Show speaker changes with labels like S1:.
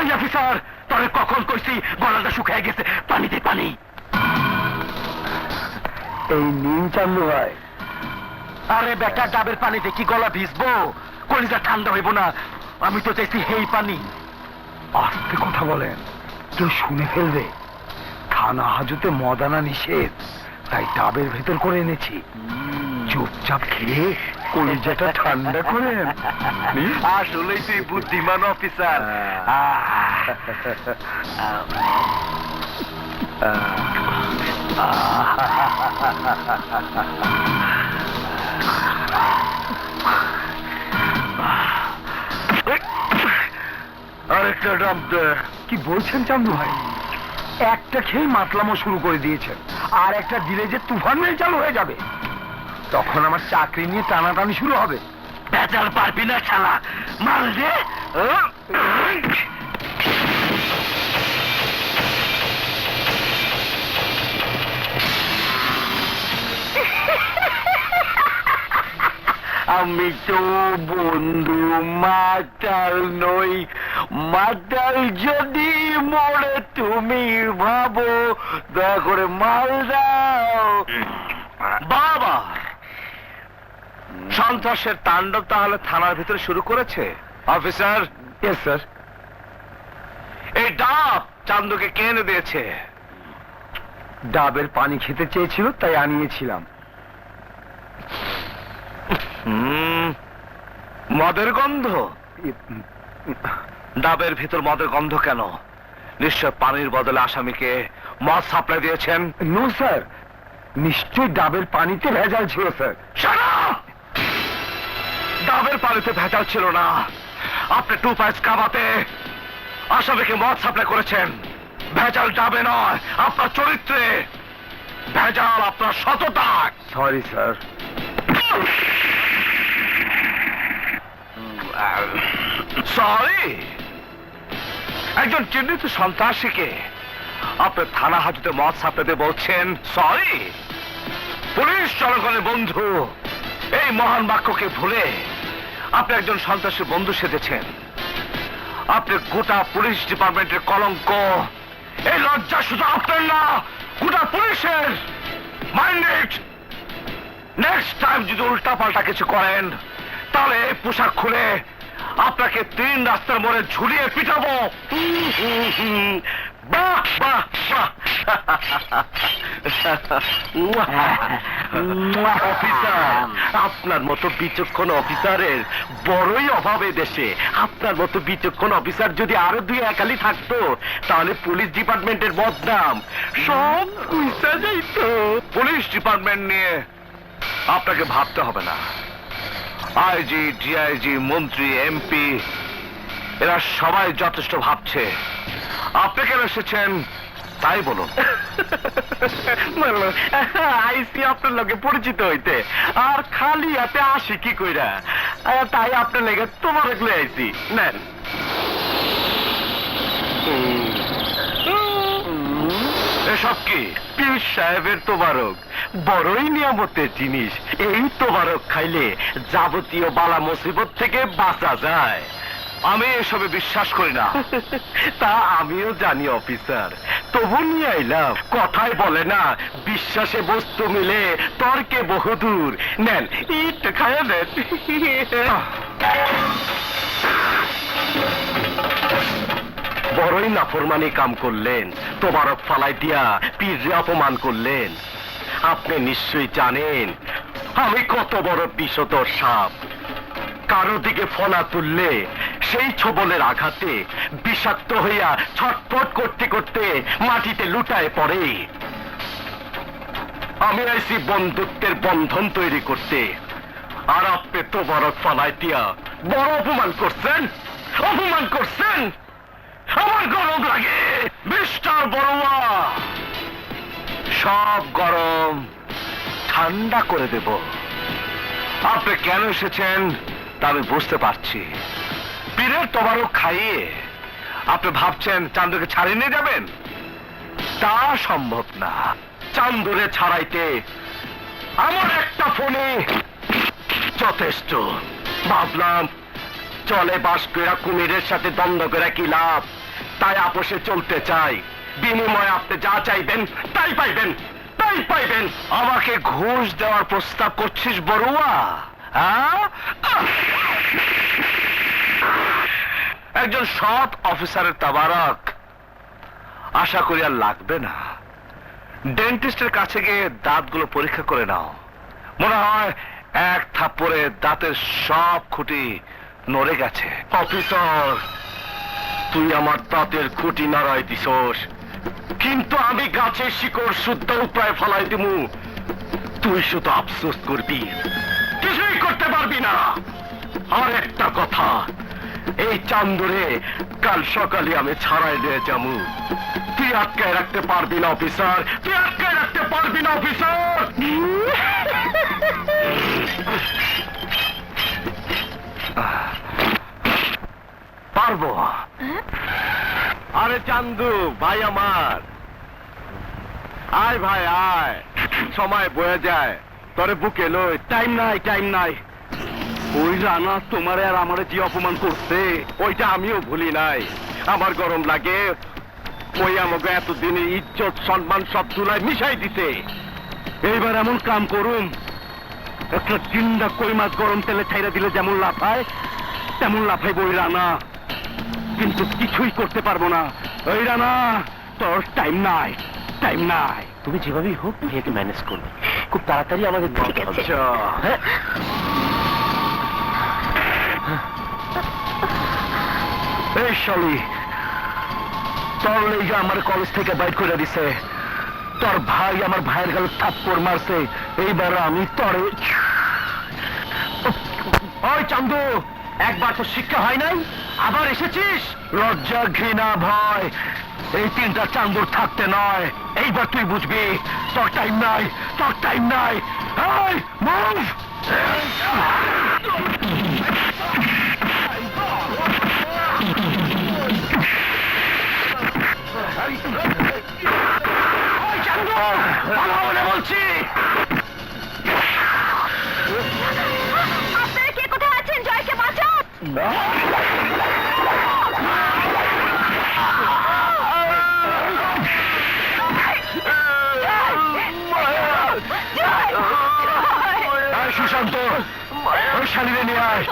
S1: এই অফিসার, তোরে কখন কইছি গলাটা শুকিয়ে গেছে, পানিতে পানি।
S2: এই নিন চান্দু ভাই।
S1: আরে বেটা, ডাবের পানিতে কি গলা ভিজবো? কলিজা ঠান্ডা হইব না? আমি তো চাইছি হেই পানি।
S2: আস্তে কথা বলেন, কেউ শুনে ফেলবে। থানা হাজতে মদ আনা নিষেধ, তাই ডাবের ভেতর করে এনেছি। চুপচাপ খেয়ে কলিজাটা ঠান্ডা করেন।
S1: আসলেই তুই বুদ্ধিমান অফিসার। আরেকটা ডাব দে।
S2: কি বলছেন চান্দু ভাই? একটা খেয়ে মাতলামো শুরু করে দিয়েছেন, আর একটা দিলে যে তুফান মেল চালু হয়ে যাবে। তখন আমার চাকরি নিয়ে টানাটানি শুরু হবে।
S1: বেচার পারবি না শালা, মাল দে। আমি তো বন্ধু মাতাল নই, মাতাল যদি মরে তুমি ভাবো, দয়া করে মাল দাও। বাবা, সন্ত্রাসের তাণ্ডব তাহলে থানার ভিতরে শুরু করেছে। অফিসার।
S2: Yes sir.
S1: এই ডাব চান্দুকে কে এনে দিয়েছে?
S2: ডাবের পানি খেতে চেয়েছিল, তাই আনিয়েছিলাম।
S1: মদের গন্ধ? ডাবের ভিতর মদের গন্ধ কেন? নিশ্চয় পানির বদলে আসামিকে মদ সাপ্লাই দিয়েছেন।
S2: নো স্যার, নিশ্চয়ই ডাবের পানিতে ভেজাল ছিল স্যার।
S1: Shut up! ডাবের পানিতে ভেজাল ছিল না, আপনি টু পাইস কাবাতে আসামিকে মদ সাপ্লাই করেছেন। ভেজাল ডাবে নয়, আপনার চরিত্রে ভেজাল, আপনার সততা।
S2: Sorry sir.
S1: সরি? একজন চিহ্নিত সন্ত্রাসীকে আপনি থানা হাজতে মদ সাপ্লাইতে বলছেন সরি? পুলিশ জনগণের বন্ধু, এই মহান বাক্যকে ভুলে আপনি একজন সন্ত্রাসী বন্ধু সেজেছেন। আপনি গোটা পুলিশ ডিপার্টমেন্টের কলঙ্ক। এই লজ্জা শুধু আপনার না, গোটা পুলিশের। Mind it. নেক্সট টাইম যদি উল্টা পাল্টা কিছু করেন, তাহলে এই পোশাক খুলে আপনাকে 3 রাস্তার মোড়ে ঝুলিয়ে পিটাবো। বাহ বাহ বাহ। অফিসার, আপনার মতো বিচক্ষণ অফিসারের বড়ই অভাবে দেশে। আপনার মতো বিচক্ষণ অফিসার যদি আরো 2-1 থাকতো, তাহলে পুলিশ ডিপার্টমেন্টের বদনাম সব কুইসা যাইত। পুলিশ ডিপার্টমেন্ট নিয়ে আপনাকে ভাবতে হবে না। আইজি, ডিআইজি, মন্ত্রী, এমপি এরা সবাই যথেষ্ট ভাবছে। আপনি কেন এসেছেন তাই বলুন। আইসি আপনার লগে পরিচিত হইতে, আর খালি হাতে আসি কি কইরা, তাই আপনার লেগে তোমার এগুলো আইসি নেন। এসব কি? পীর সাহেবের তোবারক, বড়ই নিয়ামতের জিনিস। এই তোবারক খাইলে যাবতীয় বালা মুসিবত থেকে বাঁচা যায়। আমি এসবে বিশ্বাস করি না। তা আমিও জানি অফিসার, তবু নিয়ে আইলাম। কথায় বলে না, বিশ্বাসে বস্তু মিলে তর্কে বহুদূর। নেন, ইট খায় নেন। বড়ই নাফরমানি কাম করলেন, তোবারক ফালাই দিয়া পীররে অপমান করলেন। আপনি নিশ্চয়ই জানেন আমি কত বড় বিষধর সাপ। কারো দিকে ফনা তুললে সেই ছবলের আঘাতে বিষাক্ত হইয়া ছটফট করতে করতে মাটিতে লুটায় পড়ে। আমি আইছি বন্ধুত্বের বন্ধন তৈরি করতে, আর আপনি তোবারক ফালাই দিয়া বড় অপমান করছেন। অপমান করছেন, আমার গরম লাগে। মিস্টার বড়ুয়া, সব গরম ঠান্ডা করে দেব। আপনি কেন এসেছেন তা আমি বুঝতে পারছি। পীরের তোবারক খাইয়ে আপনি ভাবছেন চান্দুকে ছাড়িয়ে নিয়ে যাবেন? তা সম্ভব না। চান্দুরে ছাড়াইতে আমার একটা ফোনে যথেষ্ট। ভাবলাম চলে বাস কইরা কুমিরের সাথে দ্বন্দ্ব করে কি লাভ, তাই আপোষে চলতে চাই। বিনিময়ে আপনি যা চাইবেন তাই পাইবেন, তাই পাইবেন। আমাকে ঘুষ দেওয়ার প্রস্তাব করছিস বড়ুয়া? হ্যাঁ? একজন সৎ অফিসারের তাবারক আশা করি আর লাগবে না। ডেন্টিস্টের কাছে গিয়ে দাঁতগুলো পরীক্ষা করে নাও, মনে হয় এক থাপ্পড়ে দাঁতের সব খুঁটি নড়ে গেছে। অফিসার, তুই আমার দাঁতের খুঁটি নাড়াই দিছস, কিন্তু আমি গাছের শিকড় শুদ্ধ উপায় ফলাই দিমু। তুই শুধু আফসোস করবি, কিছুই করতে পারবি না। আর একটা কথা, এই চান্দরে কাল সকালে আমি ছাড়াই নিয়ে যাবো। তুই আটকায় রাখতে পারবি না অফিসার, তুই আটকায় রাখতে পারবি না অফিসার। পারবো। আরে চান্দু ভাই আমার, আয় ভাই আয়, সময় বয়ে যায়, তোরে বুকে লই। টাইম নাই, টাইম নাই। ওই রানা তোমারে আর আমারে যে অপমান করছে, ওইটা আমিও ভুলি নাই। আমার গরম লাগে, ওই আমাকে এতদিনে ইজ্জত সম্মান সব চুলায় মিশাই দিছে। এইবার এমন কাম করুন, একটা জিন্দা কই মাছ গরম তেলে ছাইরা দিলে যেমন লাফায়, তেমন লাফাইব ওই রানা। কিন্তু কিছুই করতে পারবো না। ওই রানা, তোর টাইম নাই, টাইম নাই।
S3: তুমি যেভাবেই হোক ভাইয়াকে ম্যানেজ করবে, খুব তাড়াতাড়ি আমাদের দিতে হবে।
S1: আচ্ছা,
S3: হ্যাঁ?
S1: এই শালি, তোর লেগে আমার কলেজ থেকে বাইট করে দিছে। তোর ভাই আমার ভাইয়ের গালে থাপ্পড় মারছে, এইবার আমি তোরে। ওই চান্দু, একবার তো শিক্ষা হয় নাই, আবার এসেছিস? লজ্জা, ঘৃণা, ভয়, এই তিনটা চান্দুর থাকতে নয়। এইবার তুই বুঝবি, তোর টাইম নাই, তোর টাইম নাই। এই মুভ! ওই চান্দু, ভালো বলে বলছি।
S4: আপনারা কে কোথায় আছেন? জয়কে বাঁচান!
S1: সুশান্ত, ওই শালিরে নিয়ে আয়।